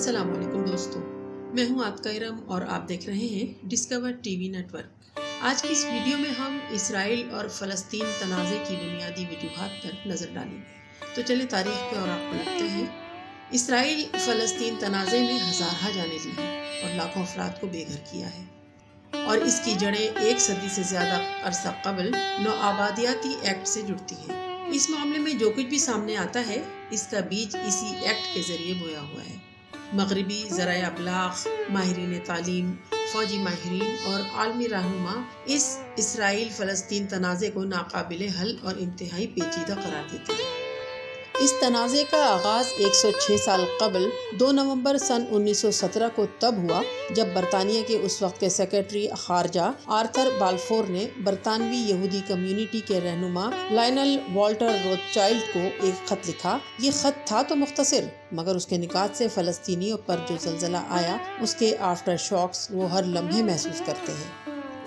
السلام علیکم دوستوں، میں ہوں آپ کا ارم اور آپ دیکھ رہے ہیں Discover T V network. آج کی اس ویڈیو میں ہم اسرائیل اور فلسطین تنازع کی بنیادی وجوہات پر نظر ڈالیں گے۔ تو چلیں تاریخ کے اوراق پلٹتے ہیں۔ اسرائیل فلسطین تنازع میں ہزارہ جانیں لی ہیں اور لاکھوں افراد کو بے گھر کیا ہے، اور اس کی جڑیں 1 صدی سے زیادہ عرصہ قبل نوآبادیاتی ایکٹ سے جڑتی ہیں۔ اس معاملے میں جو کچھ بھی سامنے آتا ہے، اس کا بیج اسی ایکٹ کے ذریعے بویا ہوا ہے۔ مغربی ذرائع ابلاغ، ماہرین تعلیم، فوجی ماہرین اور عالمی رہنما اس اسرائیل فلسطین تنازع کو ناقابل حل اور انتہائی پیچیدہ قرار دیتے ہیں۔ اس تنازع کا آغاز 106 سال قبل 2 نومبر سن 1917 کو تب ہوا جب برطانیہ کے اس وقت کے سیکرٹری خارجہ آرتھر بالفور نے برطانوی یہودی کمیونٹی کے رہنما لائنل والٹر روتھچائلڈ کو ایک خط لکھا۔ یہ خط تھا تو مختصر، مگر اس کے نکات سے فلسطینیوں پر جو زلزلہ آیا، اس کے آفٹر شاکس وہ ہر لمحے محسوس کرتے ہیں۔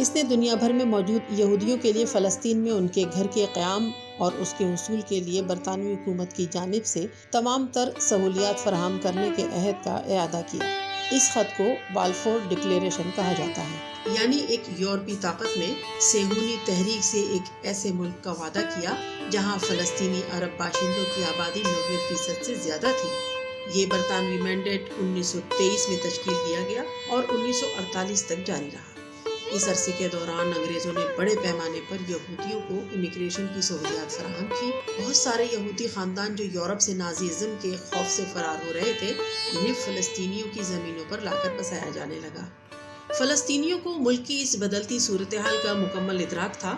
اس نے دنیا بھر میں موجود یہودیوں کے لیے فلسطین میں ان کے گھر کے قیام اور اس کے حصول کے لیے برطانوی حکومت کی جانب سے تمام تر سہولیات فراہم کرنے کے عہد کا اعادہ کیا۔ اس خط کو بالفور ڈکلیریشن کہا جاتا ہے، یعنی ایک یورپی طاقت نے صہیونی تحریک سے ایک ایسے ملک کا وعدہ کیا جہاں فلسطینی عرب باشندوں کی آبادی 90% سے زیادہ تھی۔ یہ برطانوی مینڈیٹ 1923 میں تشکیل دیا گیا اور 1948 تک جاری رہا۔ اس عرصے کے دوران انگریزوں نے بڑے پیمانے پر یہودیوں کو امیگریشن کی سہولیات فراہم کی۔ بہت سارے یہودی خاندان جو یورپ سے نازیزم کے خوف سے فرار ہو رہے تھے، انہیں فلسطینیوں کی زمینوں پر لا کر بسایا جانے لگا۔ فلسطینیوں کو ملک کی اس بدلتی صورتحال کا مکمل ادراک تھا۔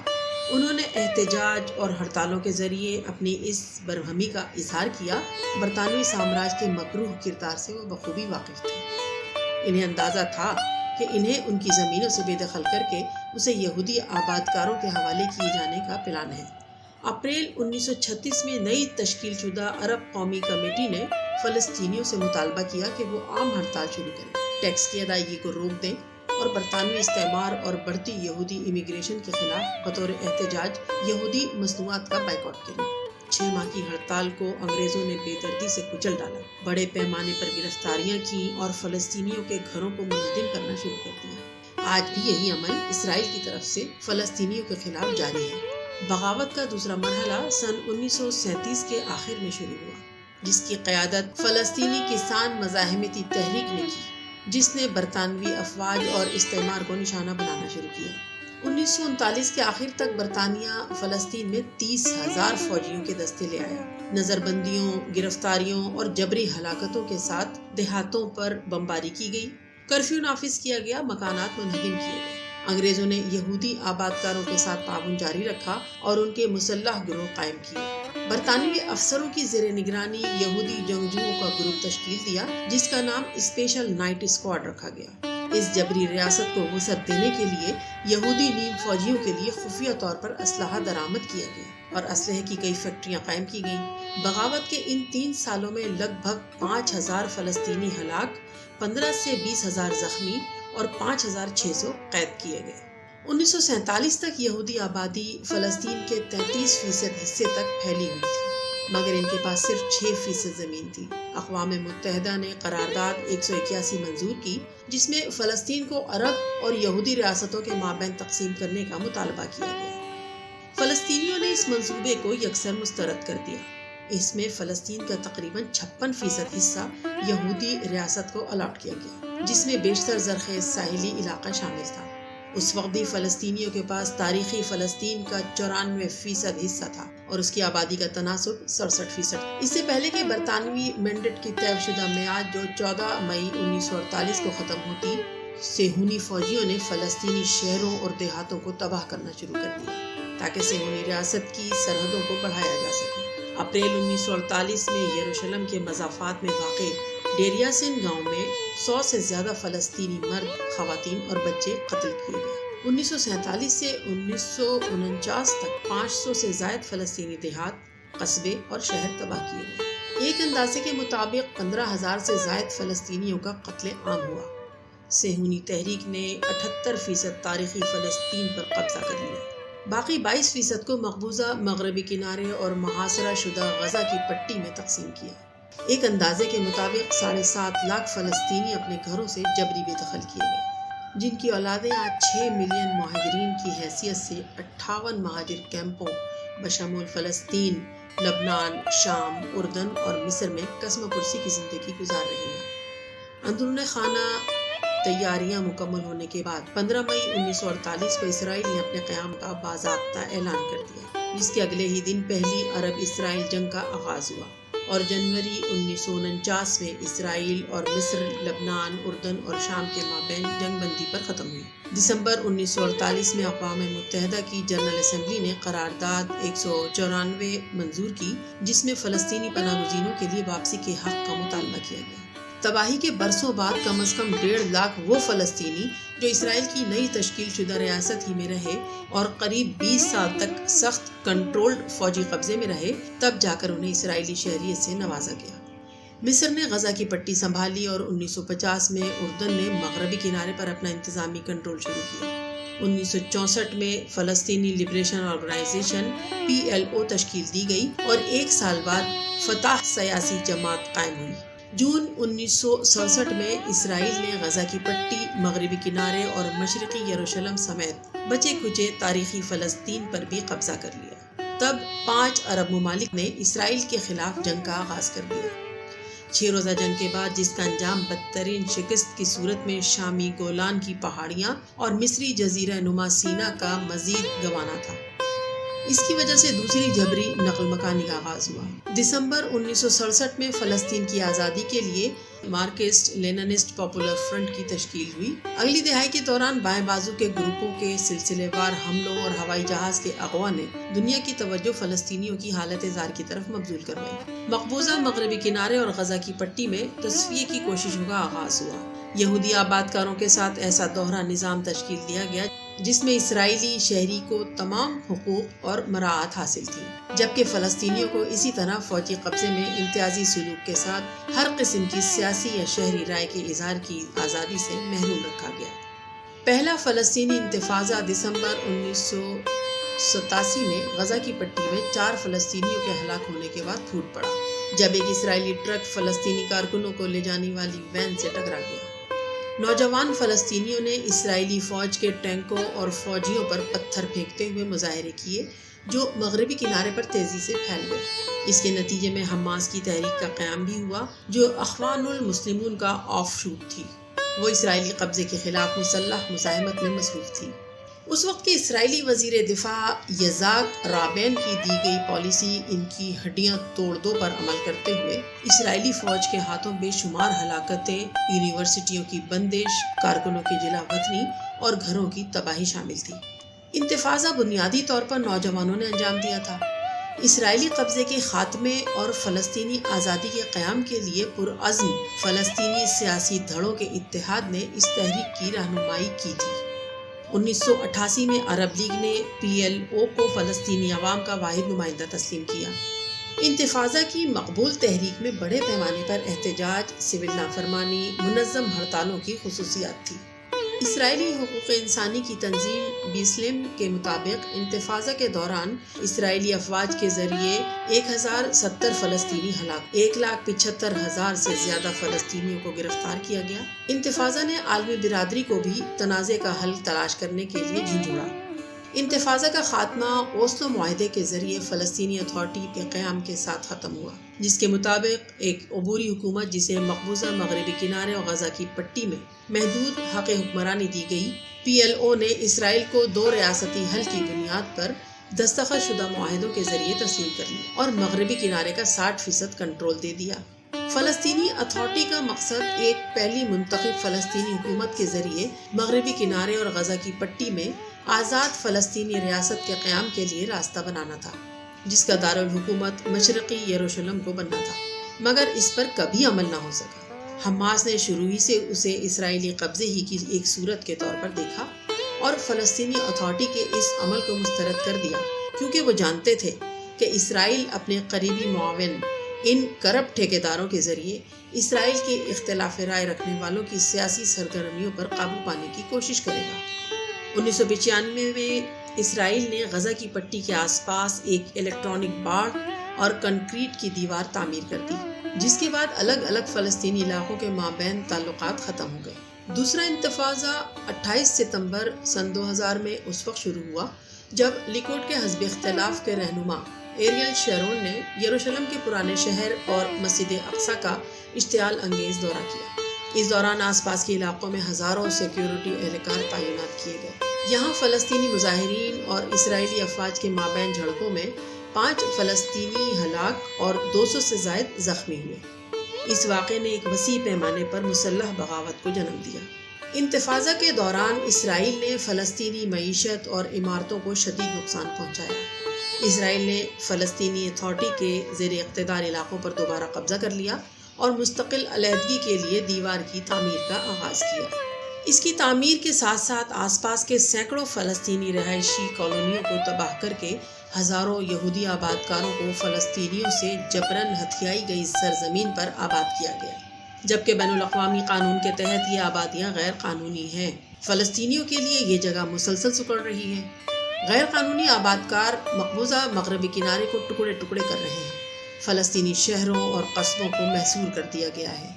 انہوں نے احتجاج اور ہڑتالوں کے ذریعے اپنی اس برہمی کا اظہار کیا۔ برطانوی سامراج کے مکروہ کردار سے وہ بخوبی واقف تھے۔ انہیں اندازہ تھا کہ انہیں ان کی زمینوں سے بے دخل کر کے اسے یہودی آبادکاروں کے حوالے کیے جانے کا پلان ہے۔ اپریل 1936 میں نئی تشکیل شدہ عرب قومی کمیٹی نے فلسطینیوں سے مطالبہ کیا کہ وہ عام ہڑتال شروع کریں، ٹیکس کی ادائیگی کو روک دیں اور برطانوی استعمار اور بڑھتی یہودی امیگریشن کے خلاف بطور احتجاج یہودی مصنوعات کا بائیکاٹ کریں۔ 6 ماہ کی ہڑتال کو انگریزوں نے بے دردی سے کچل ڈالا، بڑے پیمانے پر گرفتاریاں کی اور فلسطینیوں کے گھروں کو منہدم کرنا شروع کر دیا۔ آج بھی یہی عمل اسرائیل کی طرف سے فلسطینیوں کے خلاف جاری ہے۔ بغاوت کا دوسرا مرحلہ سن 1937 کے آخر میں شروع ہوا، جس کی قیادت فلسطینی کسان مزاحمتی تحریک نے کی، جس نے برطانوی افواج اور استعمار کو نشانہ بنانا شروع کیا۔ 1939 کے آخر تک برطانیہ فلسطین میں 30,000 فوجیوں کے دستے لے آیا۔ نظر بندیوں، گرفتاریوں اور جبری ہلاکتوں کے ساتھ دیہاتوں پر بمباری کی گئی، کرفیو نافذ کیا گیا، مکانات منہدم کیے گئے۔ انگریزوں نے یہودی آبادکاروں کے ساتھ تعاون جاری رکھا اور ان کے مسلح گروہ قائم کیے۔ برطانوی افسروں کی زیر نگرانی یہودی جنگجوؤں کا گروپ تشکیل دیا، جس کا نام اسپیشل نائٹ اسکواڈ رکھا گیا۔ اس جبری ریاست کو وسعت دینے کے لیے یہودی نیم فوجیوں کے لیے خفیہ طور پر اسلحہ درآمد کیا گیا اور اسلحے کی کئی فیکٹریاں قائم کی گئیں۔ بغاوت کے ان 3 سالوں میں لگ بھگ 5,000 فلسطینی ہلاک، 15 سے 20,000 زخمی اور 5,600 قید کیے گئے۔ 1947 تک یہودی آبادی فلسطین کے 33% حصے تک پھیلی ہوئی تھی، مگر ان کے پاس صرف 6% زمین تھی۔ اقوام متحدہ نے قرارداد 181 منظور کی، جس میں فلسطین کو عرب اور یہودی ریاستوں کے مابین تقسیم کرنے کا مطالبہ کیا گیا۔ فلسطینیوں نے اس منصوبے کو یکسر مسترد کر دیا۔ اس میں فلسطین کا تقریباً 56% حصہ یہودی ریاست کو الاٹ کیا گیا، جس میں بیشتر زرخیز ساحلی علاقہ شامل تھا۔ اس وقت بھی فلسطینیوں کے پاس تاریخی فلسطین کا 94% حصہ تھا اور اس کی آبادی کا تناسب 67%۔ اس سے پہلے کہ برطانوی مینڈیٹ کی طے شدہ میعاد جو 14 مئی 1948 کو ختم ہوتی، صہیونی فوجیوں نے فلسطینی شہروں اور دیہاتوں کو تباہ کرنا شروع کر دیا تاکہ صہیونی ریاست کی سرحدوں کو بڑھایا جا سکے۔ اپریل 1948 میں یروشلم کے مضافات میں واقع ڈیریاسن گاؤں میں 100 سے زیادہ فلسطینی مرد، خواتین اور بچے قتل کیے گئے۔ 1947 سے 1949 تک 500 سے زائد فلسطینی دیہات، قصبے اور شہر تباہ کیے گئے۔ ایک اندازے کے مطابق 15,000 سے زائد فلسطینیوں کا قتل عام ہوا۔ صہیونی تحریک نے 78% تاریخی فلسطین پر قبضہ کر لیا، باقی 22% کو مقبوضہ مغربی کنارے اور محاصرہ شدہ غزہ کی پٹی میں تقسیم کیا۔ ایک اندازے کے مطابق 7.5 لاکھ فلسطینی اپنے گھروں سے جبری بے دخل کیے گئے، جن کی اولادیں آج 6 ملین مہاجرین کی حیثیت سے 58 مہاجر کیمپوں بشمول فلسطین، لبنان، شام، اردن اور مصر میں قسم و کرسی کی زندگی گزار رہی ہیں۔ اندرون خانہ تیاریاں مکمل ہونے کے بعد 15 مئی 1948 کو اسرائیل نے اپنے قیام کا باضابطہ اعلان کر دیا، جس کے اگلے ہی دن پہلی عرب اسرائیل جنگ کا آغاز ہوا اور جنوری 1949 میں اسرائیل اور مصر، لبنان، اردن اور شام کے مابین جنگ بندی پر ختم ہوئی۔ دسمبر 1948 میں اقوام متحدہ کی جنرل اسمبلی نے قرارداد 194 منظور کی، جس میں فلسطینی پناہ گزینوں کے لیے واپسی کے حق کا مطالبہ کیا گیا۔ تباہی کے برسوں بعد کم از کم 1.5 لاکھ وہ فلسطینی جو اسرائیل کی نئی تشکیل شدہ ریاست ہی میں رہے اور قریب 20 سال تک سخت کنٹرولڈ فوجی قبضے میں رہے، تب جا کر انہیں اسرائیلی شہریت سے نوازا گیا۔ مصر نے غزہ کی پٹی سنبھالی اور 1950 میں اردن نے مغربی کنارے پر اپنا انتظامی کنٹرول شروع کیا۔ 1964 میں فلسطینی لبریشن آرگنائزیشن PLO تشکیل دی گئی اور 1 سال بعد فتح سیاسی جماعت قائم ہوئی۔ جون 1967 میں اسرائیل نے غزہ کی پٹی، مغربی کنارے اور مشرقی یروشلم سمیت بچے کھچے تاریخی فلسطین پر بھی قبضہ کر لیا۔ تب 5 عرب ممالک نے اسرائیل کے خلاف جنگ کا آغاز کر دیا۔ 6 روزہ جنگ کے بعد، جس کا انجام بدترین شکست کی صورت میں شامی گولان کی پہاڑیاں اور مصری جزیرہ نما سینا کا مزید گوانا تھا، اس کی وجہ سے دوسری جبری نقل مکانی کا آغاز ہوا۔ دسمبر 1967 میں فلسطین کی آزادی کے لیے مارکسسٹ لیننسٹ پاپولر فرنٹ کی تشکیل ہوئی۔ اگلی دہائی کے دوران بائیں بازو کے گروپوں کے سلسلے وار حملوں اور ہوائی جہاز کے اغوا نے دنیا کی توجہ فلسطینیوں کی حالت زار کی طرف مبذول کروائی۔ مقبوضہ مغربی کنارے اور غزہ کی پٹی میں تصفیے کی کوششوں کا آغاز ہوا۔ یہودی آبادکاروں کے ساتھ ایسا دوہرا نظام تشکیل دیا گیا جس میں اسرائیلی شہری کو تمام حقوق اور مراعات حاصل تھی، جبکہ فلسطینیوں کو اسی طرح فوجی قبضے میں امتیازی سلوک کے ساتھ ہر قسم کی سیاسی یا شہری رائے کے اظہار کی آزادی سے محروم رکھا گیا۔ پہلا فلسطینی انتفاضہ دسمبر 1987 میں غزہ کی پٹی میں 4 فلسطینیوں کے ہلاک ہونے کے بعد پھوٹ پڑا، جب ایک اسرائیلی ٹرک فلسطینی کارکنوں کو لے جانے والی وین سے ٹکرا گیا۔ نوجوان فلسطینیوں نے اسرائیلی فوج کے ٹینکوں اور فوجیوں پر پتھر پھینکتے ہوئے مظاہرے کیے، جو مغربی کنارے پر تیزی سے پھیل گئے۔ اس کے نتیجے میں حماس کی تحریک کا قیام بھی ہوا، جو اخوان المسلمون کا آف شوٹ تھی۔ وہ اسرائیلی قبضے کے خلاف مسلح مزاحمت میں مصروف تھی۔ اس وقت کے اسرائیلی وزیر دفاع یزاک رابین کی دی گئی پالیسی ان کی ہڈیاں توڑ دو پر عمل کرتے ہوئے اسرائیلی فوج کے ہاتھوں بے شمار ہلاکتیں، یونیورسٹیوں کی بندش، کارکنوں کی جلا وطنی اور گھروں کی تباہی شامل تھی۔ انتفاضہ بنیادی طور پر نوجوانوں نے انجام دیا تھا۔ اسرائیلی قبضے کے خاتمے اور فلسطینی آزادی کے قیام کے لیے پرعزم فلسطینی سیاسی دھڑوں کے اتحاد نے اس تحریک کی رہنمائی کی تھی۔ 1988 میں عرب لیگ نے PLO کو فلسطینی عوام کا واحد نمائندہ تسلیم کیا۔ انتفاضہ کی مقبول تحریک میں بڑے پیمانے پر احتجاج، سول نافرمانی، منظم ہڑتالوں کی خصوصیات تھی۔ اسرائیلی حقوق انسانی کی تنظیم بیسلم کے مطابق انتفاضہ کے دوران اسرائیلی افواج کے ذریعے 1070 فلسطینی ہلاک، 1,75,000 سے زیادہ فلسطینیوں کو گرفتار کیا گیا۔ انتفاضہ نے عالمی برادری کو بھی تنازع کا حل تلاش کرنے کے لیے جھنجھوڑا۔ انتفاضہ کا خاتمہ اوسلو معاہدے کے ذریعے فلسطینی اتھارٹی کے قیام کے ساتھ ختم ہوا، جس کے مطابق ایک عبوری حکومت جسے مقبوضہ مغربی کنارے اور غزہ کی پٹی میں محدود حق حکمرانی دی گئی۔ PLO نے اسرائیل کو 2 ریاستی حل کی بنیاد پر دستخط شدہ معاہدوں کے ذریعے تسلیم کر لیا اور مغربی کنارے کا 60% کنٹرول دے دیا۔ فلسطینی اتھارٹی کا مقصد ایک پہلی منتخب فلسطینی حکومت کے ذریعے مغربی کنارے اور غزہ کی پٹی میں آزاد فلسطینی ریاست کے قیام کے لیے راستہ بنانا تھا، جس کا دارالحکومت مشرقی یروشلم کو بننا تھا، مگر اس پر کبھی عمل نہ ہو سکا۔ حماس نے شروع ہی سے اسے اسرائیلی قبضے ہی کی ایک صورت کے طور پر دیکھا اور فلسطینی اتھارٹی کے اس عمل کو مسترد کر دیا، کیونکہ وہ جانتے تھے کہ اسرائیل اپنے قریبی معاون ان کرپٹ ٹھیکیداروں کے ذریعے اسرائیل کے اختلاف رائے رکھنے والوں کی سیاسی سرگرمیوں پر قابو پانے کی کوشش کرے گا۔ 1995 میں اسرائیل نے غزہ کی پٹی کے آس پاس ایک الیکٹرانک باڑ اور کنکریٹ کی دیوار تعمیر کر دی۔ جس کے بعد الگ الگ فلسطینی علاقوں کے مابین تعلقات ختم ہو گئے۔ دوسرا انتفاضہ 28 ستمبر سن 2000 میں اس وقت شروع ہوا جب لیکوڈ کے حزب اختلاف کے رہنما ایریل شیرون نے یروشلم کے پرانے شہر اور مسجد اقصی کا اشتعال انگیز دورہ کیا۔ اس دوران آس پاس کے علاقوں میں ہزاروں سیکیورٹی اہلکار تعینات کیے گئے۔ یہاں فلسطینی مظاہرین اور اسرائیلی افواج کے مابین جھڑپوں میں 5 فلسطینی ہلاک اور 200 سے زائد زخمی ہوئے۔ اس واقعے نے ایک وسیع پیمانے پر مسلح بغاوت کو جنم دیا۔ انتفاضہ کے دوران اسرائیل نے فلسطینی معیشت اور عمارتوں کو شدید نقصان پہنچایا۔ اسرائیل نے فلسطینی اتھارٹی کے زیر اقتدار علاقوں پر دوبارہ قبضہ کر لیا اور مستقل علیحدگی کے لیے دیوار کی تعمیر کا آغاز کیا۔ اس کی تعمیر کے ساتھ ساتھ آس پاس کے سینکڑوں فلسطینی رہائشی کالونیوں کو تباہ کر کے ہزاروں یہودی آبادکاروں کو فلسطینیوں سے جبراً ہتھیائی گئی سرزمین پر آباد کیا گیا، جبکہ بین الاقوامی قانون کے تحت یہ آبادیاں غیر قانونی ہیں۔ فلسطینیوں کے لیے یہ جگہ مسلسل سکڑ رہی ہے۔ غیر قانونی آبادکار مقبوضہ مغربی کنارے کو ٹکڑے ٹکڑے کر رہے ہیں۔ فلسطینی شہروں اور قصبوں کو محصور کر دیا گیا ہے۔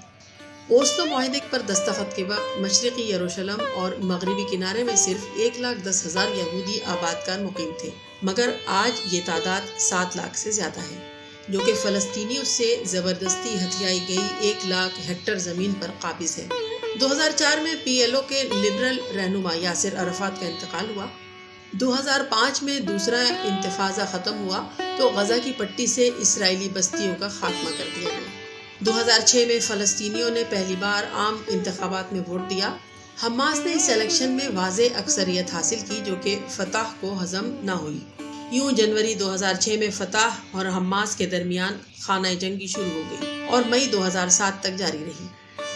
اوسلو معاہدے پر دستخط کے وقت مشرقی یروشلم اور مغربی کنارے میں صرف 1,10,000 یہودی آبادکار مقیم تھے، مگر آج یہ تعداد 7 لاکھ سے زیادہ ہے، جو کہ فلسطینیوں سے زبردستی ہتھیائی گئی 1 لاکھ ہیکٹر زمین پر قابض ہے۔ 2004 میں PLO کے لبرل رہنما یاسر عرفات کا انتقال ہوا۔ 2005 میں دوسرا انتفاضہ ختم ہوا تو غزہ کی پٹی سے اسرائیلی بستیوں کا خاتمہ کر دیا گیا۔ 2006 میں فلسطینیوں نے پہلی بار عام انتخابات میں ووٹ دیا۔ حماس نے اس الیکشن میں واضح اکثریت حاصل کی جو کہ فتح کو ہضم نہ ہوئی۔ یوں جنوری 2006 میں فتح اور حماس کے درمیان خانہ جنگی شروع ہو گئی اور مئی 2007 تک جاری رہی،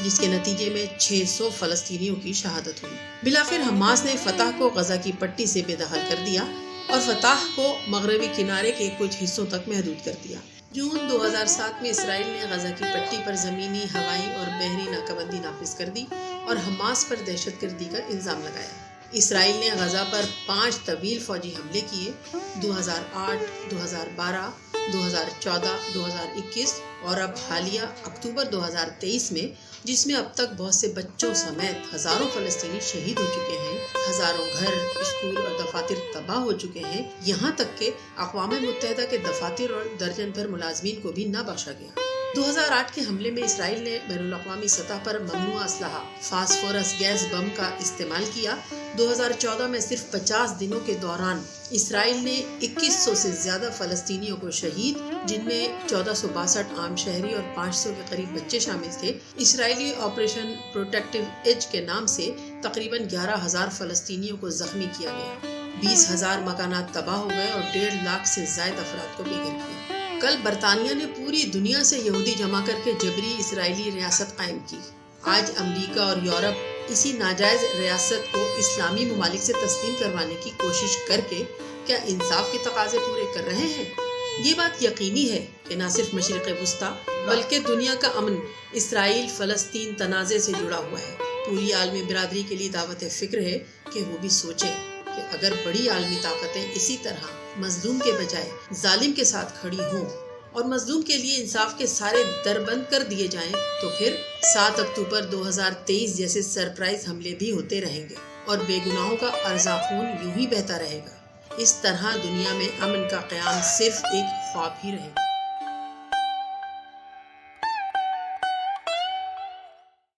جس کے نتیجے میں 600 فلسطینیوں کی شہادت ہوئی۔ بالآخر حماس نے فتح کو غزہ کی پٹی سے بے دخل کر دیا اور فتح کو مغربی کنارے کے کچھ حصوں تک محدود کر دیا۔ جون 2007 میں اسرائیل نے غزہ کی پٹی پر زمینی، ہوائی اور بحری ناکہ بندی نافذ کر دی اور حماس پر دہشت گردی کا الزام لگایا۔ اسرائیل نے غزہ پر 5 طویل فوجی حملے کیے، 2008، 2012، 2014، 2021 اور اب حالیہ اکتوبر 2023 میں، جس میں اب تک بہت سے بچوں سمیت ہزاروں فلسطینی شہید ہو چکے ہیں، ہزاروں گھر، اسکول اور دفاتر تباہ ہو چکے ہیں، یہاں تک کہ اقوام متحدہ کے دفاتر اور درجن بھر ملازمین کو بھی نہ بخشا گیا۔ 2008 کے حملے میں اسرائیل نے بین الاقوامی سطح پر ممنوع اسلحہ فاسفورس گیس بم کا استعمال کیا۔ 2014 میں صرف 50 دنوں کے دوران اسرائیل نے 2100 سے زیادہ فلسطینیوں کو شہید، جن میں 1462 عام شہری اور 500 کے قریب بچے شامل تھے۔ اسرائیلی آپریشن پروٹیکٹیو ایج کے نام سے تقریباً 11,000 فلسطینیوں کو زخمی کیا گیا، 20,000 مکانات تباہ ہو گئے اور 1.5 لاکھ سے زائد افراد کو بے گھر کیا۔ کل برطانیہ نے پوری دنیا سے یہودی جمع کر کے جبری اسرائیلی ریاست قائم کی۔ آج امریکہ اور یورپ اسی ناجائز ریاست کو اسلامی ممالک سے تسلیم کروانے کی کوشش کر کے کیا انصاف کے تقاضے پورے کر رہے ہیں؟ یہ بات یقینی ہے کہ نہ صرف مشرق وسطیٰ بلکہ دنیا کا امن اسرائیل فلسطین تنازع سے جڑا ہوا ہے۔ پوری عالمی برادری کے لیے دعوت فکر ہے کہ وہ بھی سوچیں کہ اگر بڑی عالمی طاقتیں اسی طرح مظلوم کے بجائے ظالم کے ساتھ کھڑی ہوں اور مظلوم کے لیے انصاف کے سارے در بند کر دیے جائیں تو پھر 7 اکتوبر 2023 جیسے سرپرائز حملے بھی ہوتے رہیں گے اور بے گناہوں کا ارزاں خون یوں ہی بہتا رہے گا۔ اس طرح دنیا میں امن کا قیام صرف ایک خواب ہی رہے گا۔